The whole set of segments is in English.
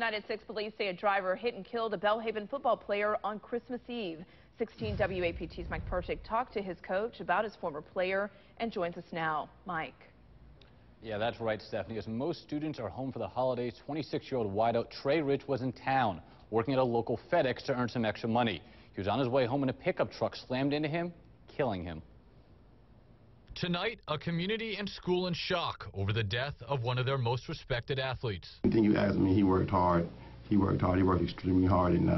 Tonight at 6, police say a driver hit and killed a Belhaven football player on Christmas Eve. 16 WAPT's Mike Perchik talked to his coach about his former player and joins us now. Mike. Yeah, that's right, Stephanie. As most students are home for the holidays, 26-year-old wideout Trey Rich was in town working at a local FedEx to earn some extra money. He was on his way home when a pickup truck slammed into him, killing him. Tonight, a community and school in shock over the death of one of their most respected athletes. I think you asked me, he worked hard. He worked extremely hard, and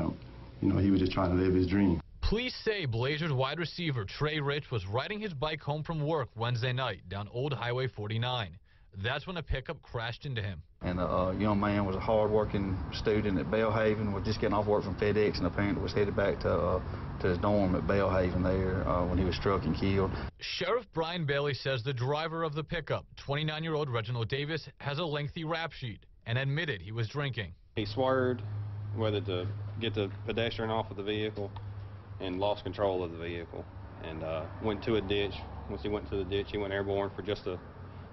he was just trying to live his dream. Police say Blazers wide receiver Trey Rich was riding his bike home from work Wednesday night down Old Highway 49. That's when a pickup crashed into him. And the young man was a hard-working student at Belhaven, was just getting off work from FedEx, and apparently was headed back to his dorm at Belhaven there when he was struck and killed. Sheriff Brian Bailey says the driver of the pickup, 29-year-old Reginald Davis, has a lengthy rap sheet and admitted he was drinking. He swerved, whether to get the pedestrian off of the vehicle, and lost control of the vehicle, and went to a ditch. Once he went to the ditch, he went airborne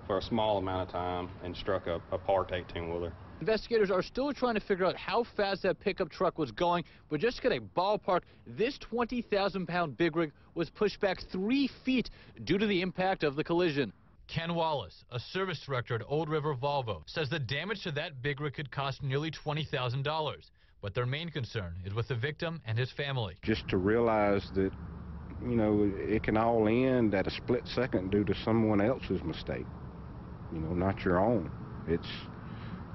for a small amount of time and struck a parked 18-wheeler. Investigators are still trying to figure out how fast that pickup truck was going, but just to get a ballpark, this 20,000-pound big rig was pushed back 3 feet due to the impact of the collision. Ken Wallace, a service director at Old River Volvo, says the damage to that big rig could cost nearly $20,000. But their main concern is with the victim and his family. Just to realize that, it can all end at a split second due to someone else's mistake, not your own. It's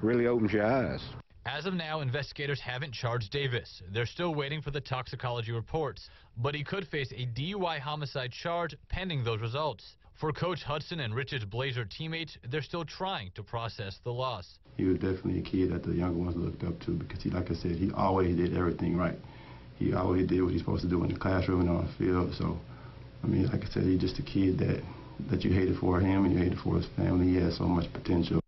really opens your eyes. As of now, investigators haven't charged Davis. They're still waiting for the toxicology reports, but he could face a DUI homicide charge pending those results. For Coach Hudson and Rich's Blazer teammates, they're still trying to process the loss. He was definitely a kid that the younger ones looked up to because like I said, he always did everything right. He always did what he's supposed to do in the classroom and on the field. So, like I said, he's just a kid that you hated for him and you hated for his family. He had so much potential.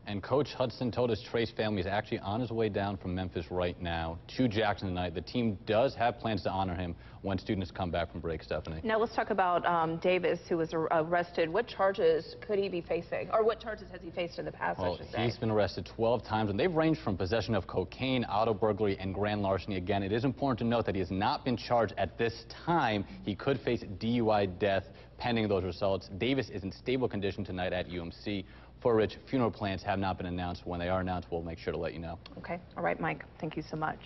And Coach Hudson told us Trey's family is actually on his way down from Memphis right now to Jackson tonight. The team does have plans to honor him when students come back from break, Stephanie. Now let's talk about Davis, who was arrested. What charges could he be facing? Or what charges has he faced in the past, I should say? He's been arrested 12 times, and they've ranged from possession of cocaine, auto burglary, and grand larceny. Again, it is important to note that he has not been charged at this time. He could face DUI death pending those results. Davis is in stable condition tonight at UMC. For Rich, funeral plans have not been announced. When they are announced, we'll make sure to let you know. Okay. All right, Mike. Thank you so much.